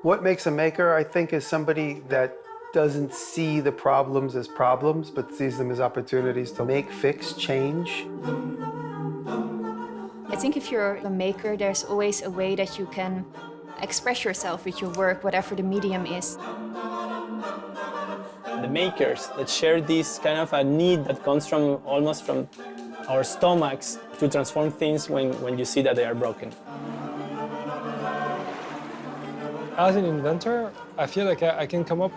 What makes a maker, I think, is somebody that doesn't see the problems as problems, but sees them as opportunities to make, fix, change. I think if you're a maker, there's always a way that you can express yourself with your work, whatever the medium is. The makers that share this kind of a need that comes from almost from our stomachs to transform things when you see that they are broken. As an inventor, I feel like I can come up,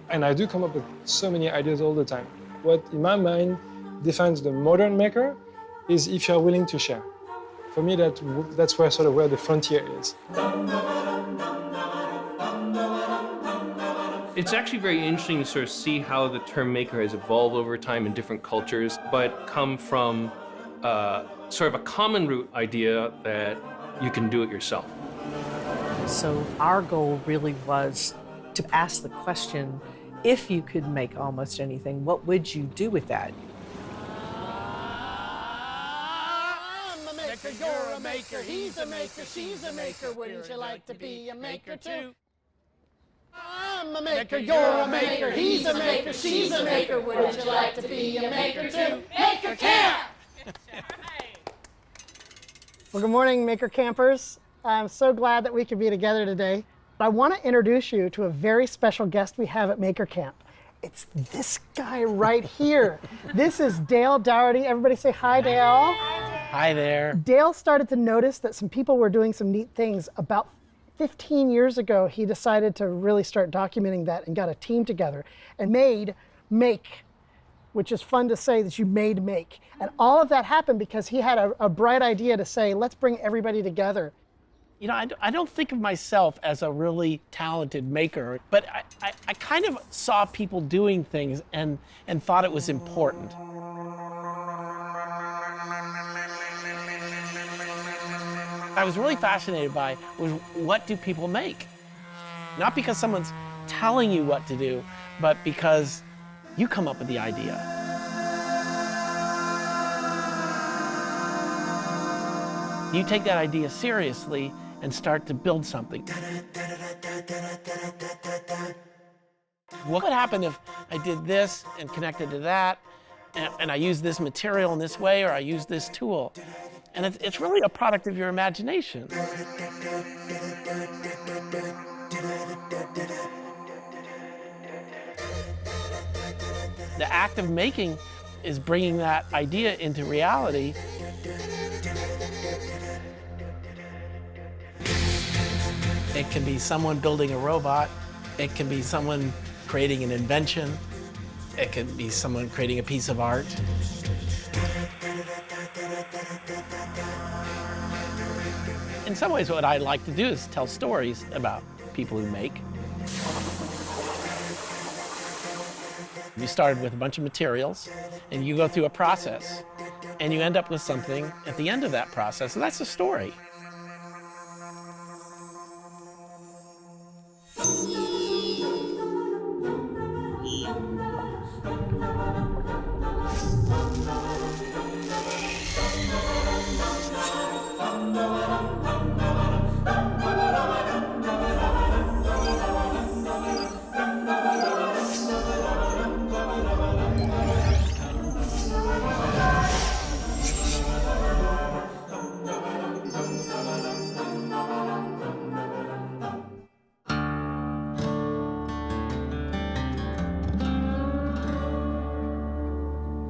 and I do come up with so many ideas all the time. What, in my mind, defines the modern maker is if you're willing to share. For me, that's where sort of where the frontier is. It's actually very interesting to sort of see how the term maker has evolved over time in different cultures, but come from sort of a common root idea that you can do it yourself. So our goal really was to ask the question, if you could make almost anything, what would you do with that? I'm a maker, you're a maker, he's a maker, she's a maker, wouldn't you like to be a maker too? I'm a maker, you're a maker, he's a maker, she's a maker, wouldn't you like to be a maker too? Maker Camp! Well, good morning, Maker Campers. I'm so glad that we could be together today. I want to introduce you to a very special guest we have at Maker Camp. It's this guy right here. This is Dale Dougherty. Everybody say hi, Dale. Hi there. Dale started to notice that some people were doing some neat things. About 15 years ago, he decided to really start documenting that and got a team together and made Make, which is fun to say that you made Make. And all of that happened because he had a bright idea to say, let's bring everybody together. You know, I don't think of myself as a really talented maker, but I kind of saw people doing things and thought it was important. I was really fascinated by was what do people make? Not because someone's telling you what to do, but because you come up with the idea. You take that idea seriously and start to build something. What would happen if I did this and connected to that, and I used this material in this way, or I used this tool? And it's really a product of your imagination. The act of making is bringing that idea into reality. It can be someone building a robot. It can be someone creating an invention. It can be someone creating a piece of art. In some ways, what I like to do is tell stories about people who make. You started with a bunch of materials, and you go through a process, and you end up with something at the end of that process, and that's a story.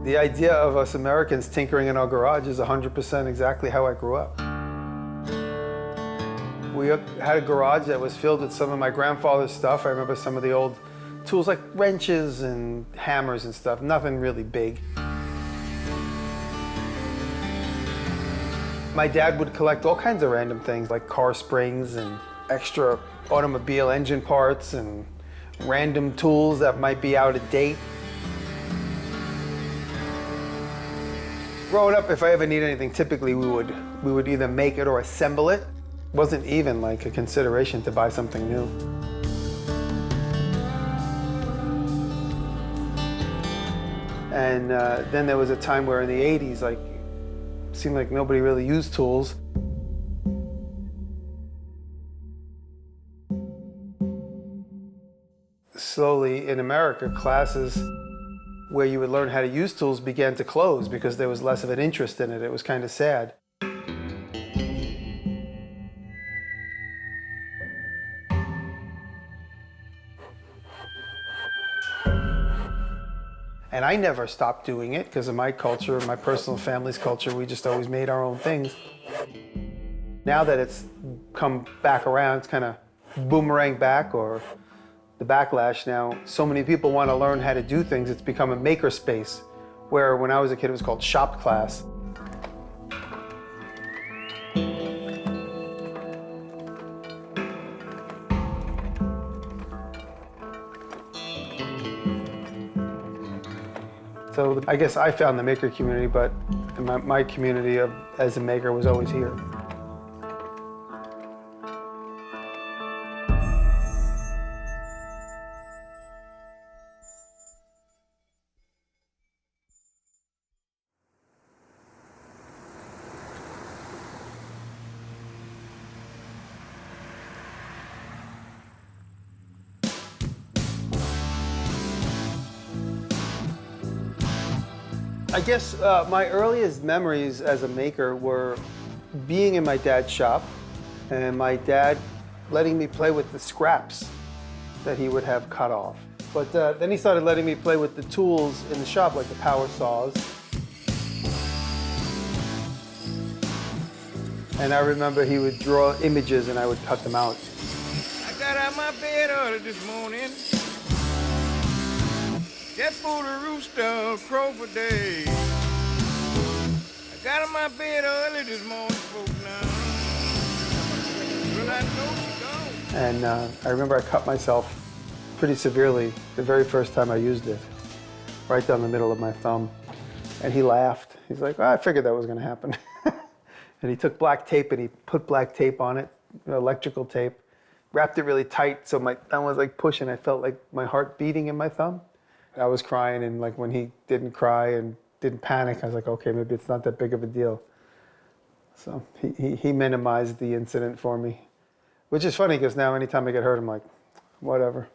The idea of us Americans tinkering in our garage is 100% exactly how I grew up. We had a garage that was filled with some of my grandfather's stuff. I remember some of the old tools like wrenches and hammers and stuff, nothing really big. My dad would collect all kinds of random things like car springs and extra automobile engine parts and random tools that might be out of date. Growing up, if I ever need anything, typically we would either make it or assemble it. It wasn't even like a consideration to buy something new. And then there was a time where in the 80s, like, it seemed like nobody really used tools. slowly in America, classes where you would learn how to use tools began to close because there was less of an interest in it. It was kind of sad. And I never stopped doing it because of my culture, my personal family's culture. We just always made our own things. Now that it's come back around, it's kind of boomerang back, or the backlash now. So many people want to learn how to do things. It's become a maker space, where when I was a kid, it was called shop class. So I guess I found the maker community, but my community as a maker was always here. I guess my earliest memories as a maker were being in my dad's shop and my dad letting me play with the scraps that he would have cut off. But then he started letting me play with the tools in the shop, like the power saws. And I remember he would draw images and I would cut them out. I got out my bed early this morning. Just for the rooster crow for day. I got in my bed early this morning, folks, now. Well, I know she gone. And I remember I cut myself pretty severely the very first time I used it, right down the middle of my thumb. And he laughed. He's like, I figured that was gonna happen. And he took black tape and he put black tape on it, electrical tape, wrapped it really tight so my thumb was like pushing. I felt like my heart beating in my thumb. I was crying, and like when he didn't cry and didn't panic, I was like, okay, maybe it's not that big of a deal. So he minimized the incident for me, which is funny because now anytime I get hurt, I'm like, whatever.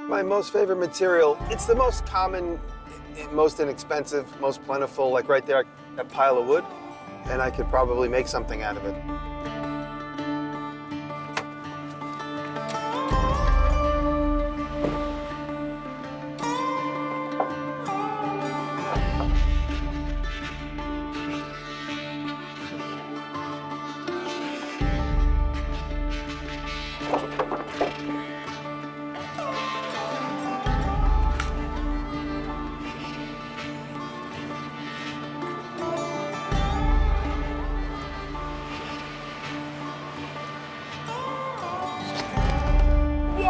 My most favorite material, it's the most common, most inexpensive, most plentiful, like right there, that pile of wood. And I could probably make something out of it.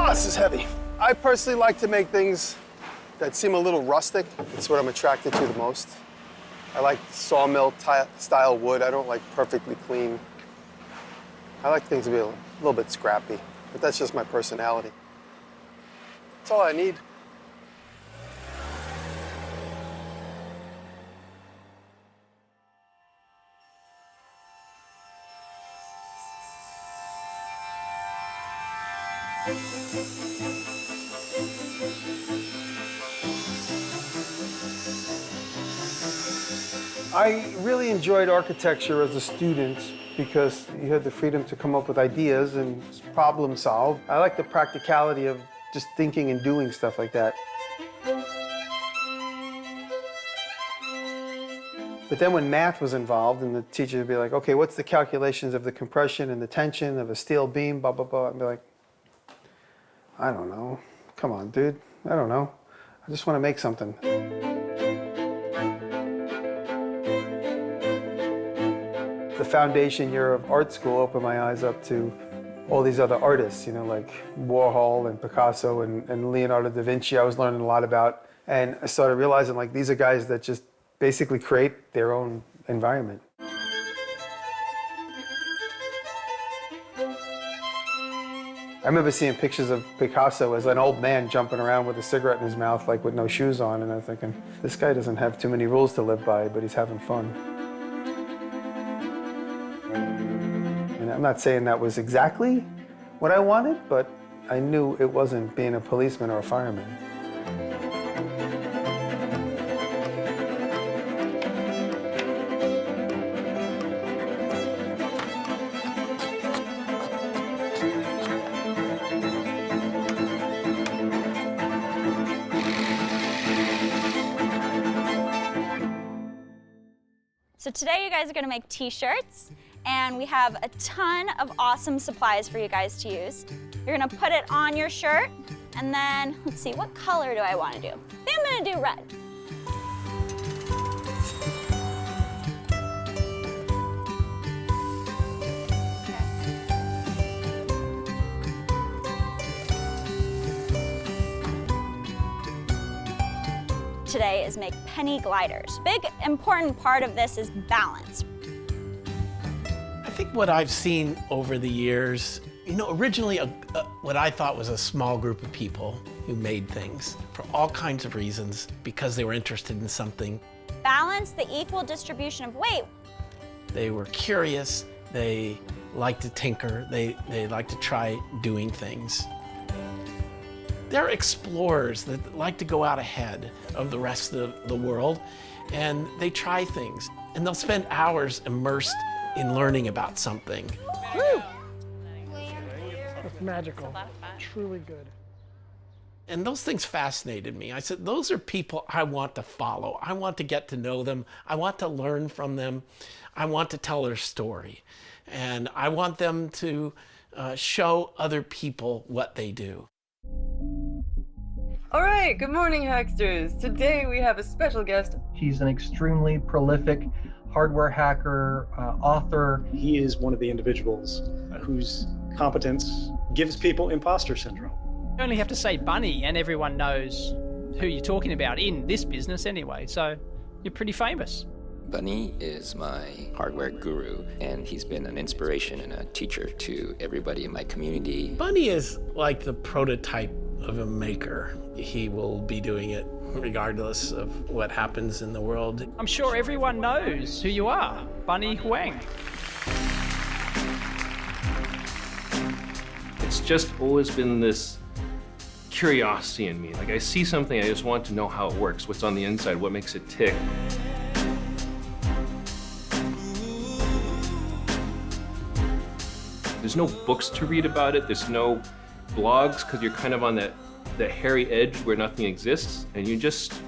This is heavy. I personally like to make things that seem a little rustic. It's what I'm attracted to the most. I like sawmill style wood. I don't like perfectly clean. I like things to be a little bit scrappy, but that's just my personality. That's all I need. I really enjoyed architecture as a student because you had the freedom to come up with ideas and problem solve. I like the practicality of just thinking and doing stuff like that. But then when math was involved and the teacher would be like, okay, what's the calculations of the compression and the tension of a steel beam, blah, blah, blah. I'd be like, I don't know. Come on, dude. I don't know. I just want to make something. The foundation year of art school opened my eyes up to all these other artists, you know, like Warhol and Picasso and Leonardo da Vinci. I was learning a lot about, and I started realizing like these are guys that just basically create their own environment. I remember seeing pictures of Picasso as an old man jumping around with a cigarette in his mouth, like with no shoes on, and I was thinking, this guy doesn't have too many rules to live by, but he's having fun. And I'm not saying that was exactly what I wanted, but I knew it wasn't being a policeman or a fireman. So today you guys are gonna make t-shirts, and we have a ton of awesome supplies for you guys to use. You're gonna put it on your shirt, and then, let's see, what color do I wanna do? I think I'm gonna do red. Today is make penny gliders. Big important part of this is balance. I think what I've seen over the years, originally what I thought was a small group of people who made things for all kinds of reasons because they were interested in something. Balance the equal distribution of weight. They were curious, they liked to tinker, they liked to try doing things. They're explorers that like to go out ahead of the rest of the world, and they try things. And they'll spend hours immersed in learning about something. Woo! That's magical. Truly good. And those things fascinated me. I said, those are people I want to follow. I want to get to know them. I want to learn from them. I want to tell their story. And I want them to show other people what they do. All right, good morning, Hacksters. Today we have a special guest. He's an extremely prolific hardware hacker, author. He is one of the individuals whose competence gives people imposter syndrome. You only have to say bunnie and everyone knows who you're talking about in this business anyway, so you're pretty famous. Bunnie is my hardware guru, and he's been an inspiration and a teacher to everybody in my community. Bunnie is like the prototype of a maker. He will be doing it regardless of what happens in the world. I'm sure everyone knows who you are, Bunnie Huang. It's just always been this curiosity in me. Like, I see something, I just want to know how it works, what's on the inside, what makes it tick. There's no books to read about it, there's no blogs, because you're kind of on that hairy edge where nothing exists, and you just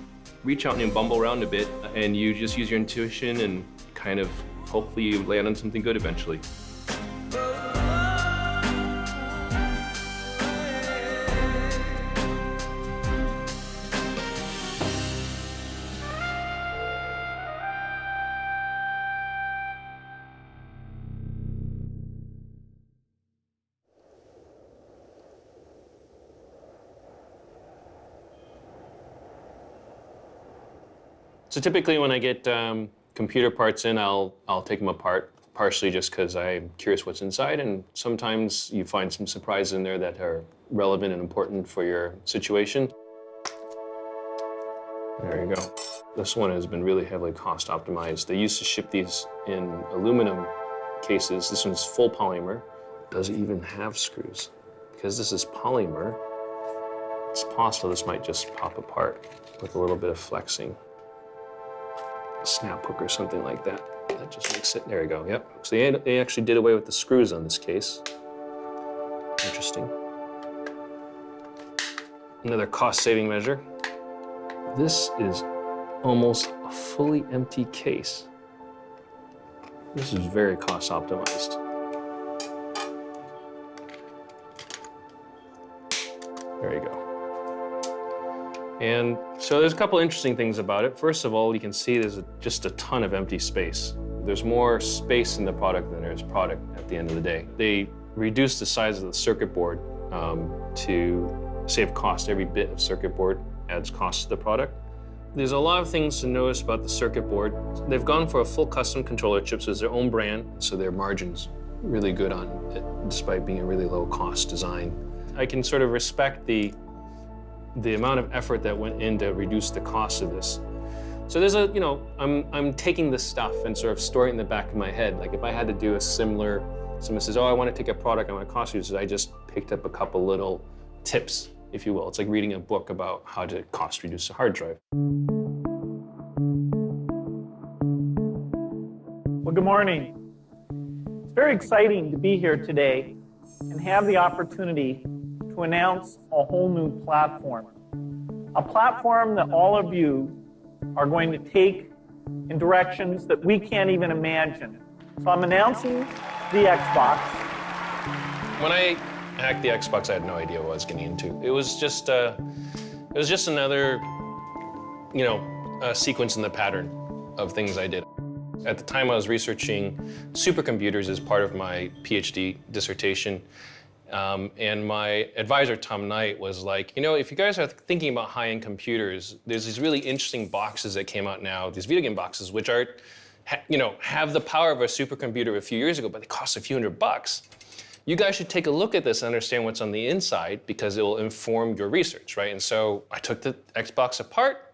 reach out and bumble around a bit, and you just use your intuition and kind of hopefully you land on something good eventually. So typically when I get computer parts in, I'll take them apart, partially just because I'm curious what's inside, and sometimes you find some surprises in there that are relevant and important for your situation. There you go. This one has been really heavily cost optimized. They used to ship these in aluminum cases. This one's full polymer. Does it even have screws? Because this is polymer, it's possible this might just pop apart with a little bit of flexing. Snap hook or something like that. That just makes it, there you go, yep. So they actually did away with the screws on this case. Interesting. Another cost-saving measure. This is almost a fully empty case. This is very cost-optimized. There you go. And so there's a couple interesting things about it. First of all, you can see there's just a ton of empty space. There's more space in the product than there's product at the end of the day. They reduced the size of the circuit board to save cost. Every bit of circuit board adds cost to the product. There's a lot of things to notice about the circuit board. They've gone for a full custom controller chip, so it's their own brand, so their margin's really good on it, despite being a really low cost design. I can sort of respect the amount of effort that went in to reduce the cost of this. So there's a, you know, I'm taking this stuff and sort of storing it in the back of my head. Like if I had to do a similar, someone says, oh, I want to take a product, I want to cost reduce it, I just picked up a couple little tips, if you will. It's like reading a book about how to cost reduce a hard drive. Well, good morning. It's very exciting to be here today and have the opportunity to announce a whole new platform. A platform that all of you are going to take in directions that we can't even imagine. So I'm announcing the Xbox. When I hacked the Xbox, I had no idea what I was getting into. It was just another, you know, a sequence in the pattern of things I did. At the time, I was researching supercomputers as part of my PhD dissertation. And my advisor, Tom Knight, was like, you know, if you guys are thinking about high-end computers, there's these really interesting boxes that came out now, these video game boxes, which are, you know, have the power of a supercomputer a few years ago, but they cost a few $100. You guys should take a look at this and understand what's on the inside because it will inform your research, right? And so I took the Xbox apart.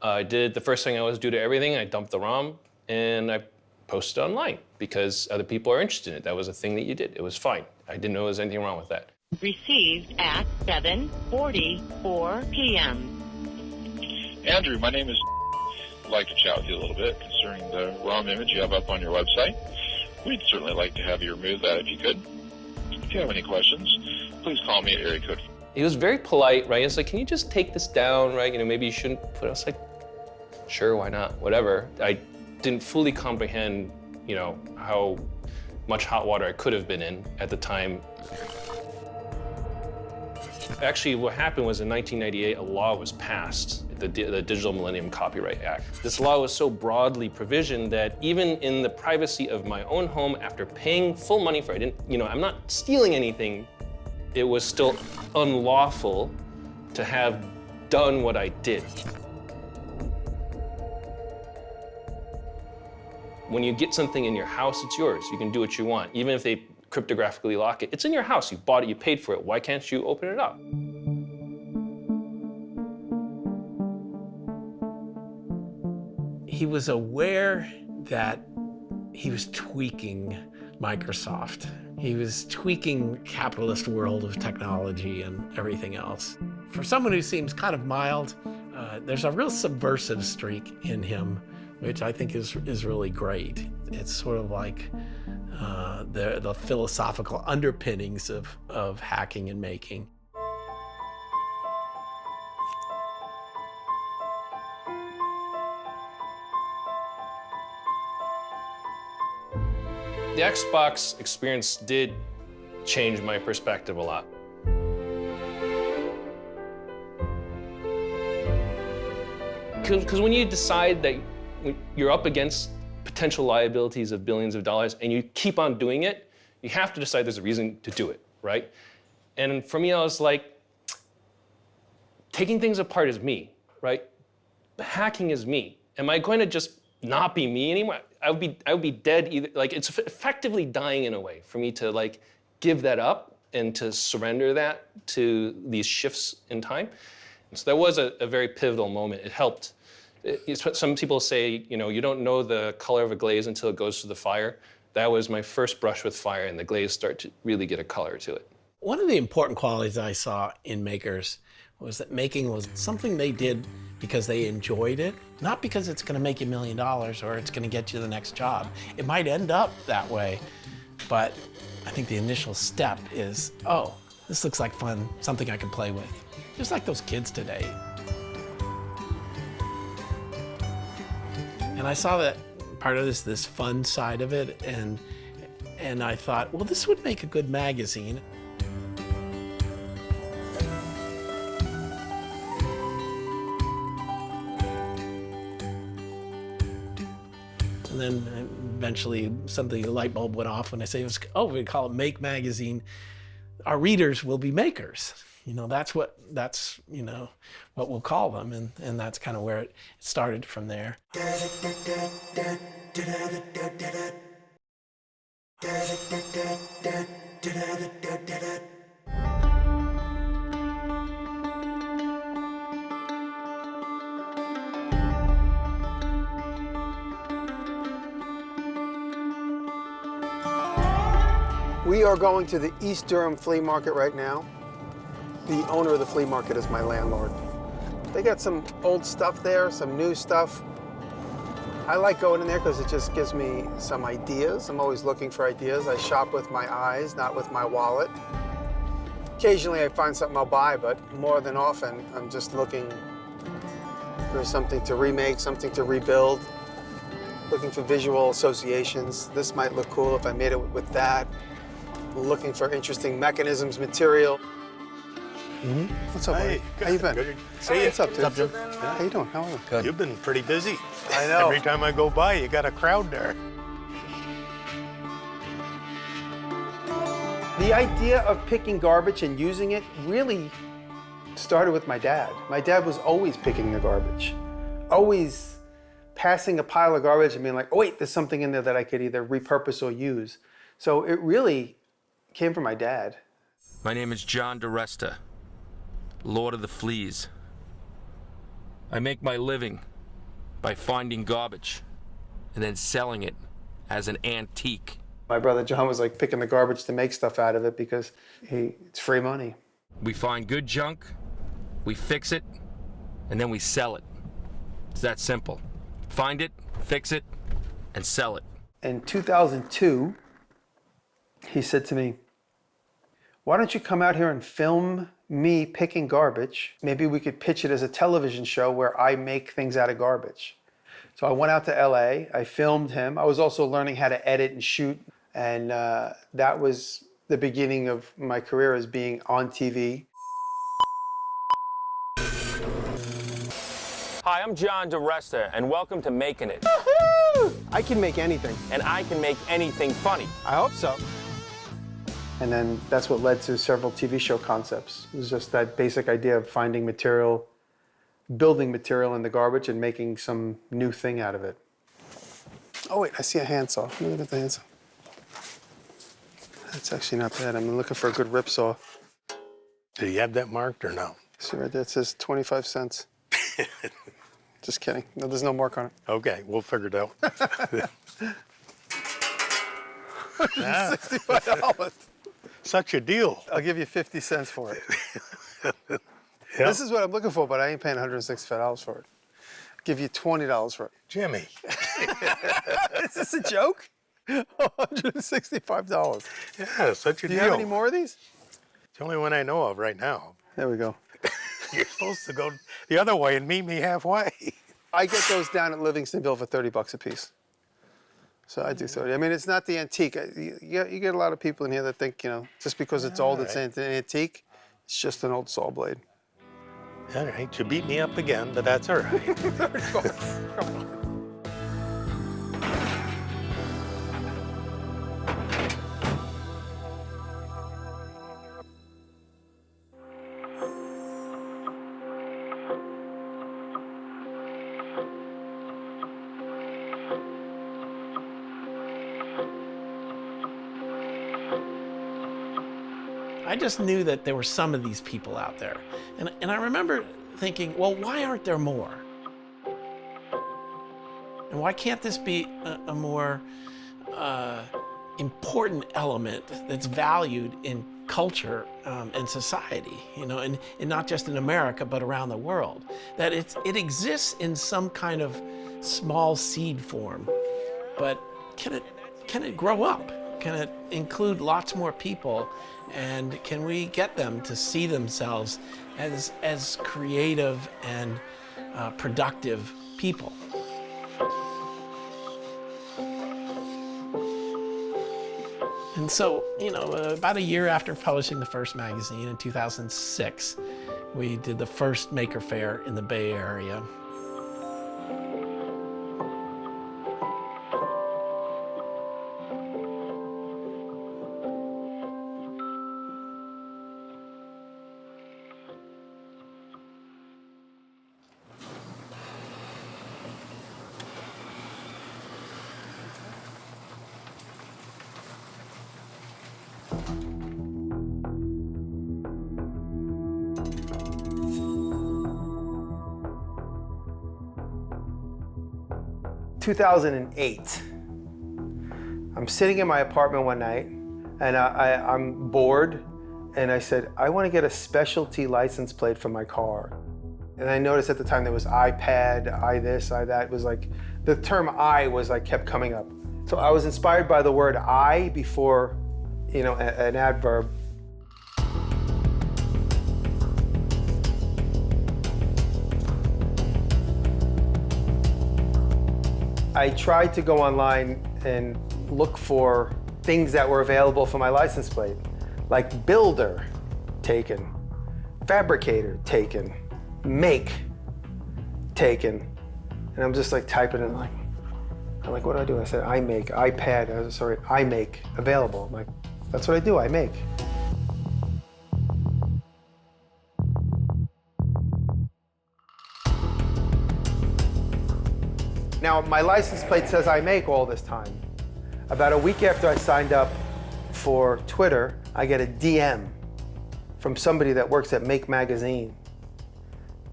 I did the first thing I always do to everything. I dumped the ROM and I posted online because other people are interested in it. That was a thing that you did. It was fine. I didn't know there was anything wrong with that. Received at 7:44 p.m. Andrew, my name is. I'd like to chat with you a little bit concerning the ROM image you have up on your website. We'd certainly like to have you remove that if you could. If you have any questions, please call me at area code. He was very polite, right? It's like, can you just take this down, right? You know, maybe you shouldn't put it. I was like, sure, why not? Whatever. I didn't fully comprehend, you know, how much hot water I could have been in at the time. Actually, what happened was in 1998, a law was passed, the Digital Millennium Copyright Act. This law was so broadly provisioned that even in the privacy of my own home, after paying full money for it, I'm not stealing anything, it was still unlawful to have done what I did. When you get something in your house, it's yours. You can do what you want. Even if they cryptographically lock it, it's in your house. You bought it, you paid for it. Why can't you open it up? He was aware that he was tweaking Microsoft. He was tweaking capitalist world of technology and everything else. For someone who seems kind of mild, there's a real subversive streak in him, which I think is really great. It's sort of like the philosophical underpinnings of hacking and making. The Xbox experience did change my perspective a lot. Because when you decide that you're up against potential liabilities of billions of dollars and you keep on doing it, you have to decide there's a reason to do it, right? And for me, I was like, taking things apart is me, right? Hacking is me. Am I going to just not be me anymore? I would be dead either. Like, it's effectively dying in a way for me to like give that up and to surrender that to these shifts in time. And so that was a very pivotal moment. It helped. Some people say, you know, you don't know the color of a glaze until it goes through the fire. That was my first brush with fire, and the glaze started to really get a color to it. One of the important qualities I saw in makers was that making was something they did because they enjoyed it, not because it's going to make you $1 million or it's going to get you the next job. It might end up that way, but I think the initial step is, oh, this looks like fun, something I can play with. Just like those kids today. And I saw that part of this fun side of it, and I thought, well, this would make a good magazine. And then eventually the light bulb went off when I say, we call it Make Magazine. Our readers will be makers. You know, that's what we'll call them. And that's kind of where it started from there. We are going to the East Durham flea market right now. The owner of the flea market is my landlord. They got some old stuff there, some new stuff. I like going in there because it just gives me some ideas. I'm always looking for ideas. I shop with my eyes, not with my wallet. Occasionally I find something I'll buy, but more than often I'm just looking for something to remake, something to rebuild, looking for visual associations. This might look cool if I made it with that. Looking for interesting mechanisms, material. What's up, buddy? How you been? Good to see you. What's up, dude? What's up, Jim? How you doing? How are you? Good. You've been pretty busy. I know. Every time I go by, you got a crowd there. The idea of picking garbage and using it really started with my dad. My dad was always picking the garbage, always passing a pile of garbage and being like, oh wait, there's something in there that I could either repurpose or use. So it really came from my dad. My name is John Diresta, Lord of the Fleas. I make my living by finding garbage and then selling it as an antique. My brother John was like picking the garbage to make stuff out of it because it's free money. We find good junk, we fix it, and then we sell it. It's that simple. Find it, fix it, and sell it. In 2002, he said to me, why don't you come out here and film me picking garbage? Maybe we could pitch it as a television show where I make things out of garbage. So I went out to LA, I filmed him. I was also learning how to edit and shoot. And that was the beginning of my career as being on TV. Hi, I'm John Diresta, and welcome to Making It. I can make anything. And I can make anything funny. I hope so. And then that's what led to several TV show concepts. It was just that basic idea of finding material, building material in the garbage and making some new thing out of it. Oh wait, I see a handsaw. Let me look at the handsaw. That's actually not bad. I'm looking for a good rip saw. Do you have that marked or no? See right there, it says 25 cents. Just kidding. No, there's no mark on it. Okay, we'll figure it out. $65. Such a deal. I'll give you 50 cents for it. Yep. This is what I'm looking for, but I ain't paying $165 for it. I'll give you $20 for it. Jimmy. Is this a joke? $165. Yeah, such a Do deal. you have any more of these? It's the only one I know of right now. There we go. You're supposed to go the other way and meet me halfway. I get those down at Livingstonville for 30 bucks a piece. So I do 30. I mean, it's not the antique. You get a lot of people in here that think, you know, just because it's old, it's an antique. It's just an old saw blade. All right, you beat me up again, but that's all right. Come on. I just knew that there were some of these people out there. And I remember thinking, well, why aren't there more? And why can't this be a more important element that's valued in culture and society, you know, and not just in America, but around the world? That it exists in some kind of small seed form, but can it grow up? Can it include lots more people? And can we get them to see themselves as creative and productive people? And so, you know, about a year after publishing the first magazine in 2006, we did the first Maker Faire in the Bay Area. ...2008. I'm sitting in my apartment one night, and And I'm bored, and I said, I want to get a specialty license plate for my car. And I noticed at the time there was iPad, I this, I that. It was like, the term I was like, kept coming up. So I was inspired by the word I before, you know, an adverb. I tried to go online and look for things that were available for my license plate, like builder, taken, fabricator, taken, make, taken. And I'm just like typing in, like, I'm like, what do? I said, I make, iPad, sorry, I make, available. I'm like, that's what I do, I make. Now, my license plate says I make all this time. About a week after I signed up for Twitter, I get a DM from somebody that works at Make Magazine.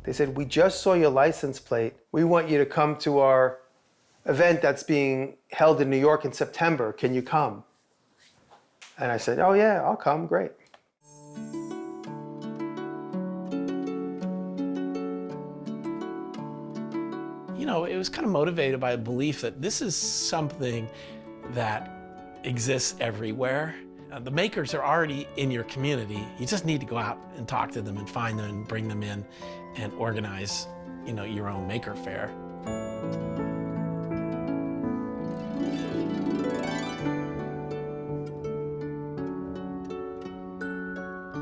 They said, we just saw your license plate. We want you to come to our event that's being held in New York in September. Can you come? And I said, oh yeah, I'll come, great. You know, it was kind of motivated by a belief that this is something that exists everywhere. The makers are already in your community. You just need to go out and talk to them and find them and bring them in and organize, you know, your own maker fair.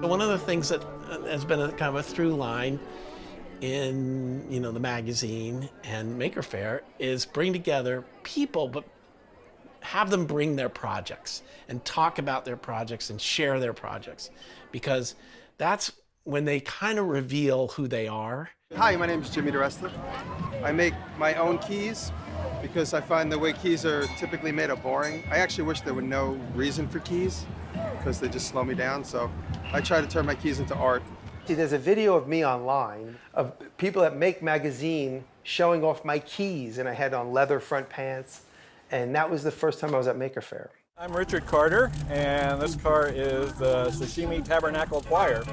One of the things that has been a kind of a through line in, you know, the magazine and Maker Faire is bring together people, but have them bring their projects and talk about their projects and share their projects, because that's when they kind of reveal who they are. Hi, my name is Jimmy Diresta. I make my own keys because I find the way keys are typically made are boring. I actually wish there were no reason for keys because they just slow me down, so I try to turn my keys into art. See, there's a video of me online of people at Make Magazine showing off my keys, and I had on leather front pants, and that was the first time I was at Maker Faire. I'm Richard Carter, and this car is the Sashimi Tabernacle Choir.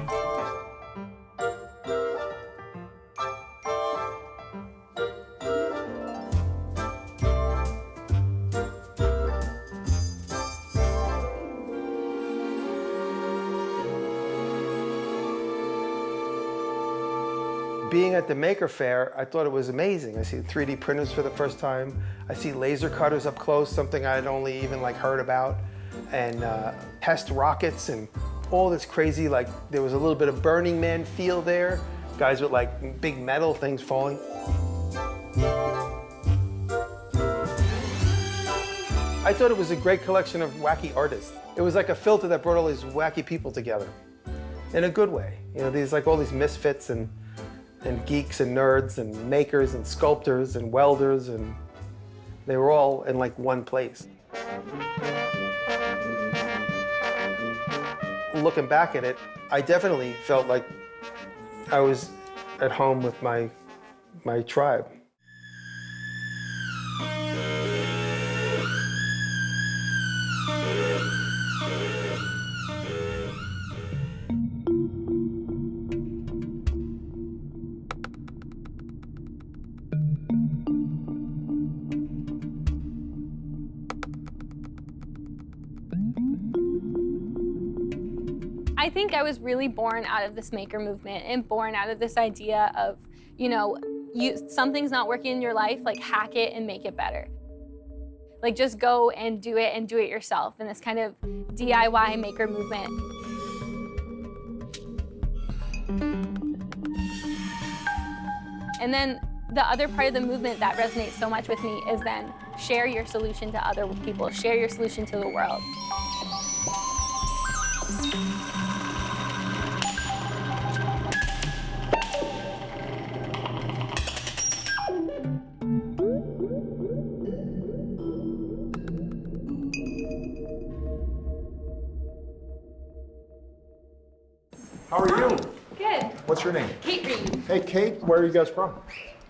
Being at the Maker Faire, I thought it was amazing. I see 3D printers for the first time. I see laser cutters up close, something I'd only even heard about, and test rockets and all this crazy, there was a little bit of Burning Man feel there. Guys with big metal things falling. I thought it was a great collection of wacky artists. It was like a filter that brought all these wacky people together in a good way. You know, these all these misfits and geeks and nerds and makers and sculptors and welders, and they were all in one place. Looking back at it, I definitely felt like I was at home with my tribe. I think I was really born out of this maker movement and born out of this idea of, something's not working in your life, hack it and make it better. Just go and do it yourself, and this kind of DIY maker movement. And then the other part of the movement that resonates so much with me is then share your solution to other people, share your solution to the world. How are you? Good. What's your name? Kate Reed. Hey, Kate, where are you guys from?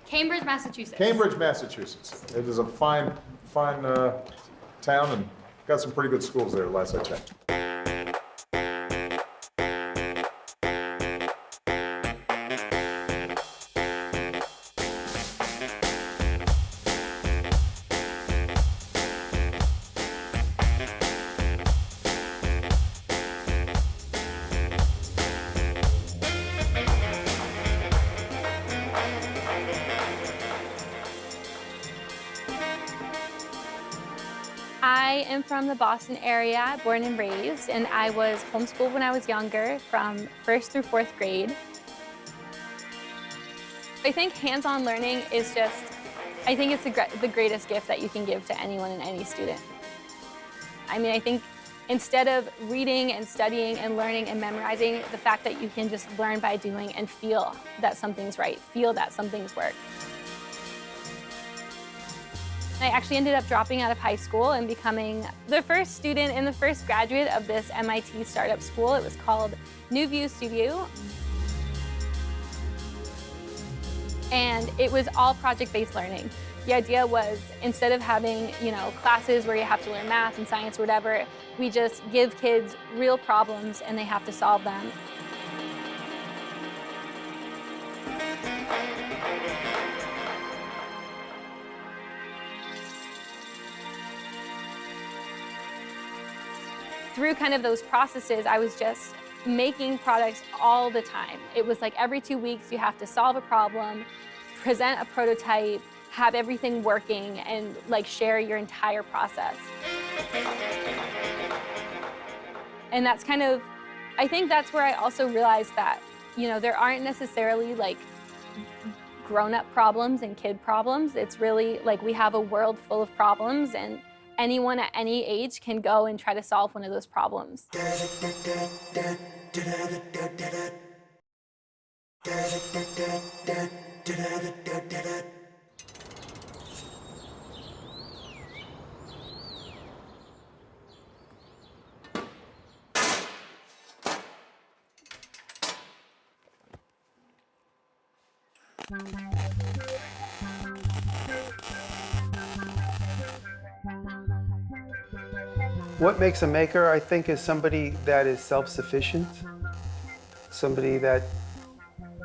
Cambridge, Massachusetts. Cambridge, Massachusetts. It is a fine town and got some pretty good schools there, last I checked. I am from the Boston area, born and raised, and I was homeschooled when I was younger from 1st through 4th grade. I think hands-on learning is just, I think it's the greatest gift that you can give to anyone and any student. I mean, I think instead of reading and studying and learning and memorizing, the fact that you can just learn by doing and feel that something's right, feel that something's worked. I actually ended up dropping out of high school and becoming the first student and the first graduate of this MIT startup school. It was called New View Studio. And it was all project-based learning. The idea was, instead of having, classes where you have to learn math and science or whatever, we just give kids real problems and they have to solve them. Through kind of those processes, I was just making products all the time. It was like every 2 weeks you have to solve a problem, present a prototype, have everything working, and like share your entire process. And that's kind of, I think that's where I also realized that, there aren't necessarily like grown-up problems and kid problems. It's really like we have a world full of problems, and anyone at any age can go and try to solve one of those problems. What makes a maker, I think, is somebody that is self-sufficient, somebody that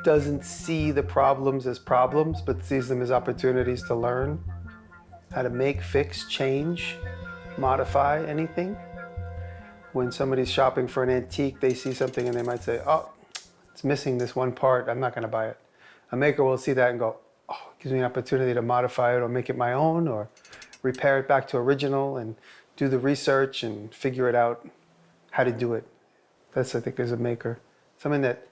doesn't see the problems as problems, but sees them as opportunities to learn how to make, fix, change, modify anything. When somebody's shopping for an antique, they see something and they might say, oh, it's missing this one part, I'm not gonna buy it. A maker will see that and go, oh, it gives me an opportunity to modify it or make it my own or repair it back to original and do the research and figure it out how to do it. That's, I think, is a maker. Someone that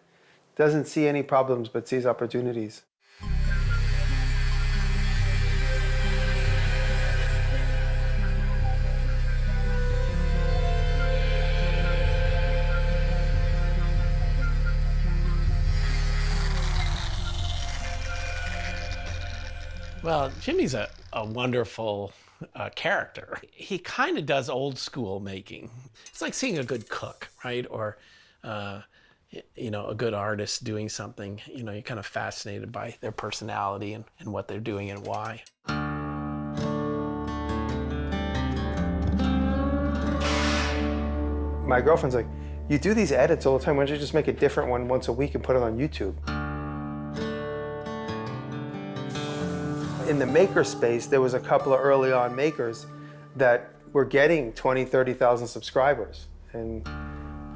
doesn't see any problems but sees opportunities. Well, Jimmy's a wonderful character. He kind of does old school making. It's like seeing a good cook, right? Or, a good artist doing something. You're kind of fascinated by their personality and what they're doing and why. My girlfriend's like, you do these edits all the time, why don't you just make a different one once a week and put it on YouTube? In the maker space, there was a couple of early on makers that were getting 20, 30,000 subscribers. And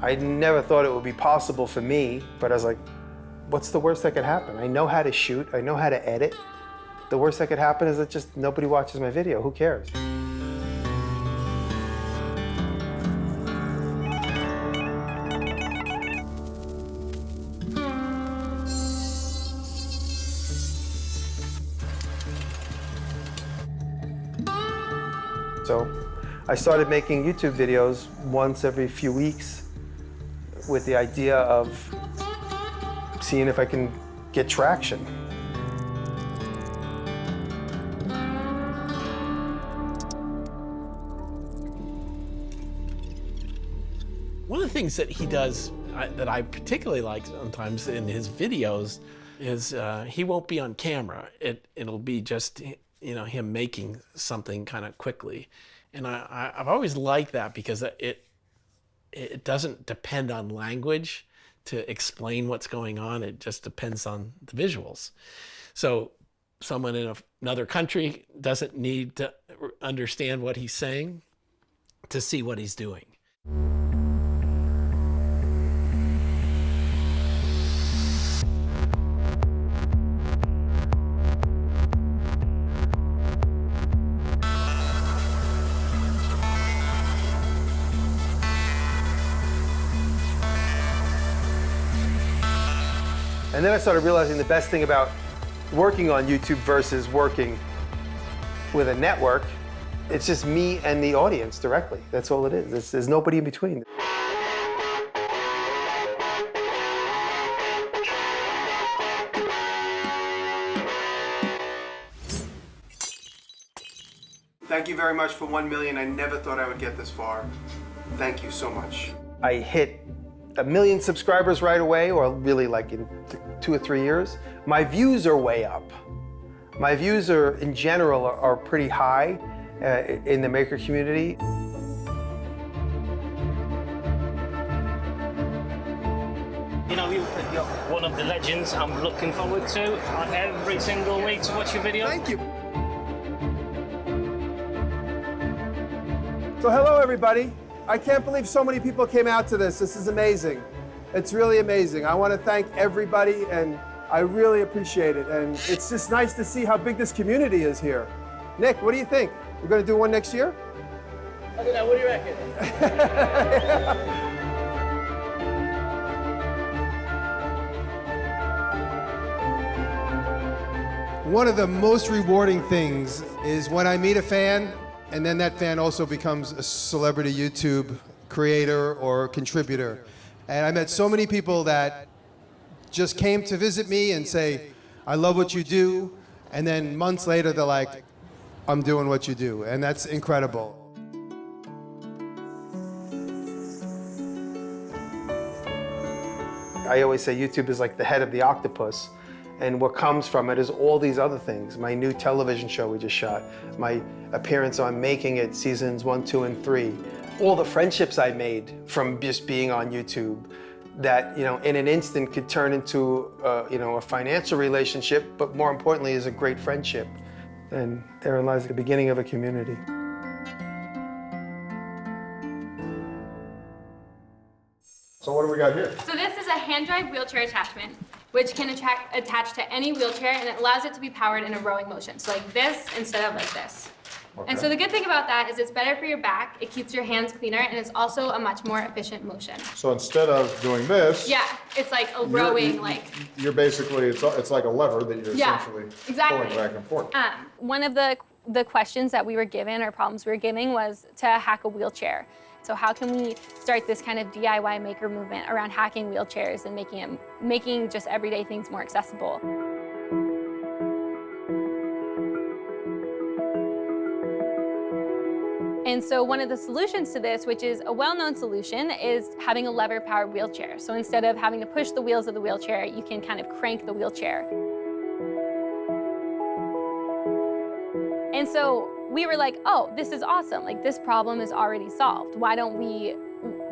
I never thought it would be possible for me, but I was like, what's the worst that could happen? I know how to shoot, I know how to edit. The worst that could happen is that just nobody watches my video, who cares? So I started making YouTube videos once every few weeks with the idea of seeing if I can get traction. One of the things that he does that I particularly like sometimes in his videos is he won't be on camera. It'll be just him making something kind of quickly. And I've always liked that because it doesn't depend on language to explain what's going on. It just depends on the visuals. So someone in another country doesn't need to understand what he's saying to see what he's doing. And then I started realizing the best thing about working on YouTube versus working with a network, it's just me and the audience directly. That's all it is. There's nobody in between. Thank you very much for 1 million. I never thought I would get this far. Thank you so much. I hit 1 million subscribers right away, or really like in 2 or 3 years. My views are way up. My views are, in general, are pretty high in the maker community. You know, you're one of the legends I'm looking forward to every single week to watch your videos. Thank you. So hello, everybody. I can't believe so many people came out to this. This is amazing. It's really amazing. I want to thank everybody, and I really appreciate it. And it's just nice to see how big this community is here. Nick, what do you think? We're going to do one next year? I don't know, what do you reckon? One of the most rewarding things is when I meet a fan, and then that fan also becomes a celebrity YouTube creator or contributor. And I met so many people that just came to visit me and say, I love what you do. And then months later, they're like, I'm doing what you do. And that's incredible. I always say YouTube is like the head of the octopus. And what comes from it is all these other things. My new television show we just shot, my appearance on Making It seasons 1, 2, and 3, all the friendships I made from just being on YouTube that, you know, in an instant could turn into, you know, a financial relationship, but more importantly is a great friendship. And therein lies the beginning of a community. So what do we got here? So this is a hand drive wheelchair attachment, which can attach to any wheelchair, and it allows it to be powered in a rowing motion. So like this instead of like this. Okay. And so the good thing about that is it's better for your back, it keeps your hands cleaner, and it's also a much more efficient motion. So instead of doing this, Yeah, it's like a rowing, you're basically, it's like a lever that you're essentially exactly. pulling back and forth. One of the questions that we were given, or problems we were given, was to hack a wheelchair. So how can we start this kind of DIY maker movement around hacking wheelchairs and making just everyday things more accessible? And so one of the solutions to this, which is a well-known solution, is having a lever-powered wheelchair. So instead of having to push the wheels of the wheelchair, you can kind of crank the wheelchair. And so we were like, oh, this is awesome. Like, this problem is already solved. Why don't we,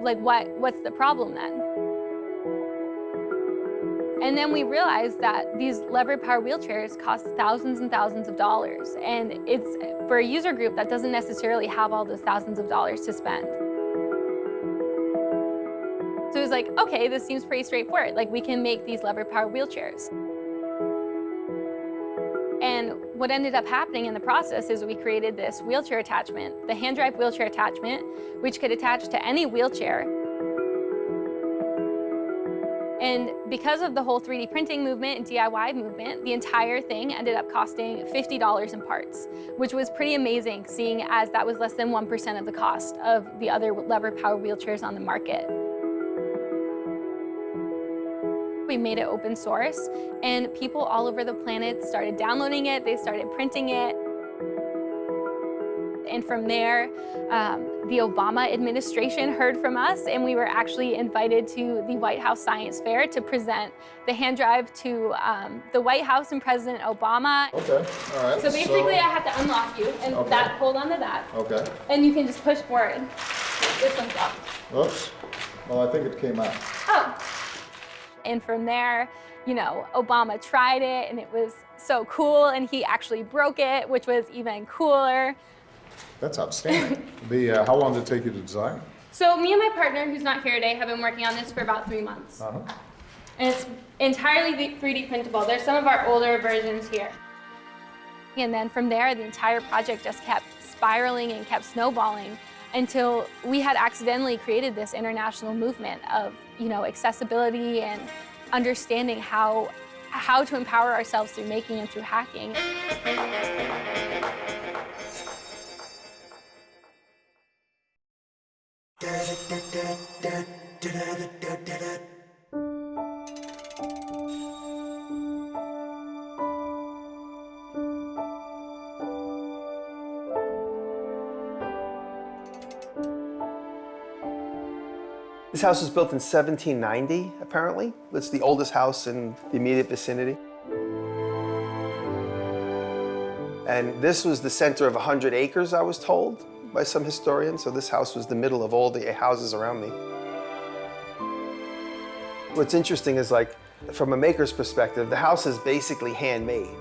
like, what's the problem then? And then we realized that these lever-powered wheelchairs cost thousands and thousands of dollars. And it's for a user group that doesn't necessarily have all those thousands of dollars to spend. So it was like, okay, this seems pretty straightforward. Like, we can make these lever-powered wheelchairs. And what ended up happening in the process is we created this wheelchair attachment, the hand drive wheelchair attachment, which could attach to any wheelchair. And because of the whole 3D printing movement and DIY movement, the entire thing ended up costing $50 in parts, which was pretty amazing, seeing as that was less than 1% of the cost of the other lever-powered wheelchairs on the market. We made it open source, and people all over the planet started downloading it, they started printing it. And from there, the Obama administration heard from us, and we were actually invited to the White House Science Fair to present the hand drive to the White House and President Obama. Okay, all right. So basically, I have to unlock you, and that hold on to that. Okay. And you can just push forward. This one's up. Oops. Well, I think it came out. Oh. And from there, you know, Obama tried it, and it was so cool, and he actually broke it, which was even cooler. That's outstanding. How long did it take you to design? So me and my partner, who's not here today, have been working on this for about 3 months. Uh-huh. And it's entirely 3D printable. There's some of our older versions here. And then from there, the entire project just kept spiraling and kept snowballing until we had accidentally created this international movement of, you know, accessibility and understanding how how to empower ourselves through making and through hacking. This house was built in 1790, apparently. It's the oldest house in the immediate vicinity. And this was the center of 100 acres, I was told by some historians. So this house was the middle of all the houses around me. What's interesting is, like, from a maker's perspective, the house is basically handmade.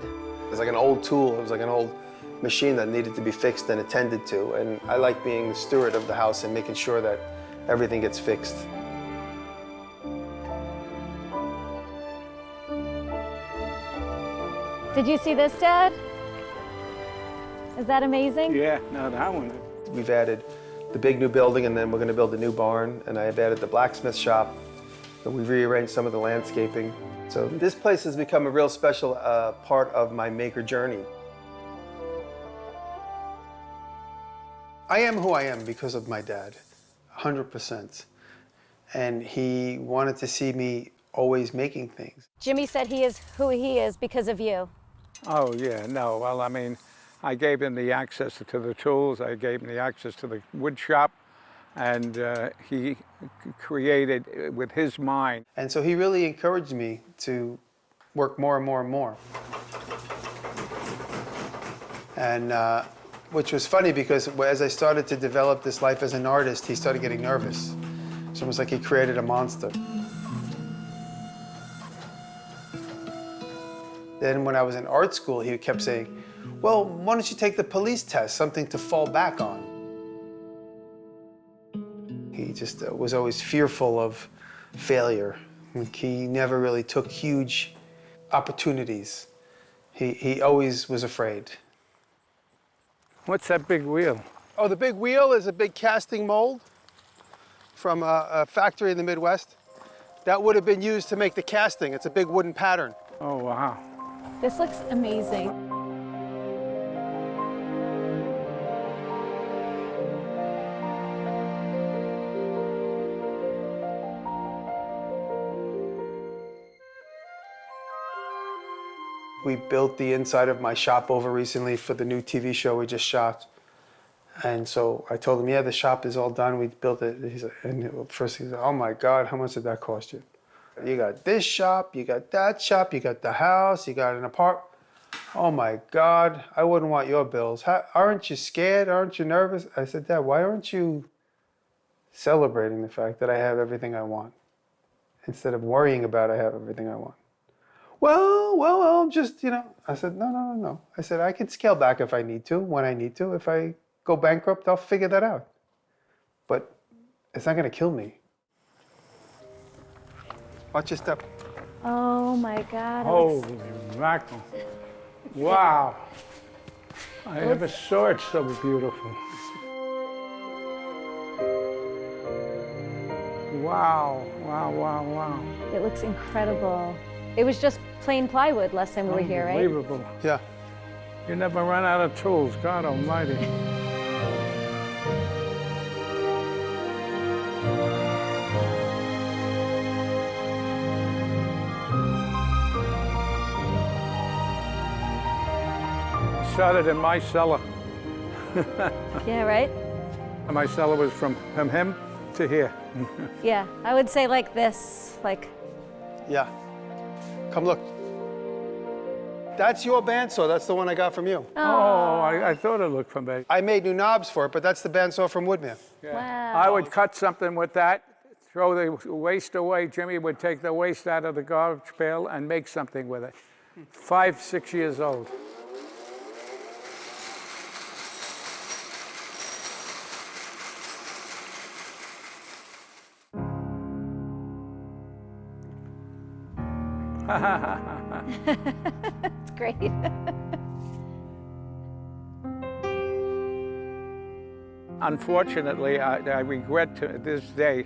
It's like an old tool. It was like an old machine that needed to be fixed and attended to. And I like being the steward of the house and making sure that everything gets fixed. Did you see this, Dad? Is that amazing? Yeah, no, that one. We've added the big new building, and then we're going to build a new barn, and I've added the blacksmith shop. And we've rearranged some of the landscaping. So this place has become a real special part of my maker journey. I am who I am because of my dad, 100%. And he wanted to see me always making things. Jimmy said he is who he is because of you. Oh, yeah, no. Well, I mean, I gave him the access to the tools. I gave him the access to the wood shop. And he created with his mind. And so he really encouraged me to work more and more and more. And which was funny because as I started to develop this life as an artist, he started getting nervous. It's almost like he created a monster. Then when I was in art school, he kept saying, well, why don't you take the police test, something to fall back on. He just was always fearful of failure. He never really took huge opportunities. He always was afraid. What's that big wheel? Oh, the big wheel is a big casting mold from a factory in the Midwest. That would have been used to make the casting. It's a big wooden pattern. Oh, wow. This looks amazing. We built the inside of my shop over recently for the new TV show we just shot. And so I told him, yeah, the shop is all done. We built it. And first he said, oh my God, how much did that cost you? You got this shop, you got that shop, you got the house, you got an apartment. Oh my God, I wouldn't want your bills. Aren't you scared? Aren't you nervous? I said, Dad, why aren't you celebrating the fact that I have everything I want instead of worrying about I have everything I want? Well, just, you know. I said, no. I said, I could scale back if I need to, when I need to. If I go bankrupt, I'll figure that out. But it's not going to kill me. Watch your step. Oh my God. Holy mackerel. Wow. I never saw it so beautiful. Wow. It looks incredible. It was just plain plywood last time we were here, right? Unbelievable. Yeah. You never run out of tools, God almighty. Started in my cellar. Yeah, right? My cellar was from him to here. Yeah, I would say like this, like. Yeah. Come look. That's your bandsaw. That's the one I got from you. Oh, I thought it looked familiar. I made new knobs for it, but that's the bandsaw from Woodman. Yeah. Wow. I would cut something with that, throw the waste away. Jimmy would take the waste out of the garbage pail and make something with it. 5, 6 years old. It's great. Unfortunately, I regret to this day,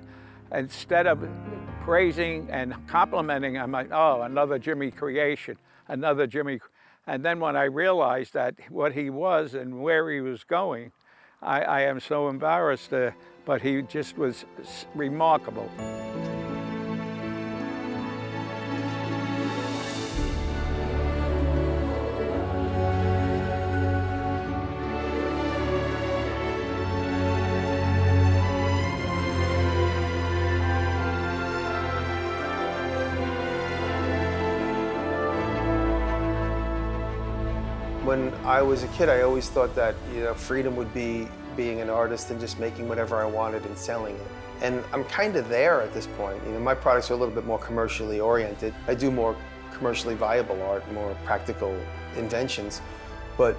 instead of praising and complimenting. I'm like, oh, another Jimmy creation, another Jimmy. And then when I realized that what he was and where he was going, I am so embarrassed, but he just was remarkable. When I was a kid, I always thought that freedom would be being an artist and just making whatever I wanted and selling it. And I'm kind of there at this point. My products are a little bit more commercially oriented. I do more commercially viable art, more practical inventions, but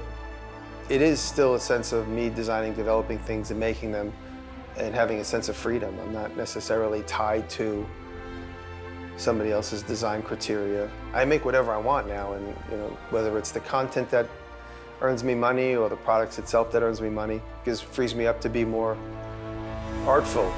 it is still a sense of me designing, developing things and making them and having a sense of freedom. I'm not necessarily tied to somebody else's design criteria. I make whatever I want now, and whether it's the content that earns me money or the products itself that earns me money, it frees me up to be more artful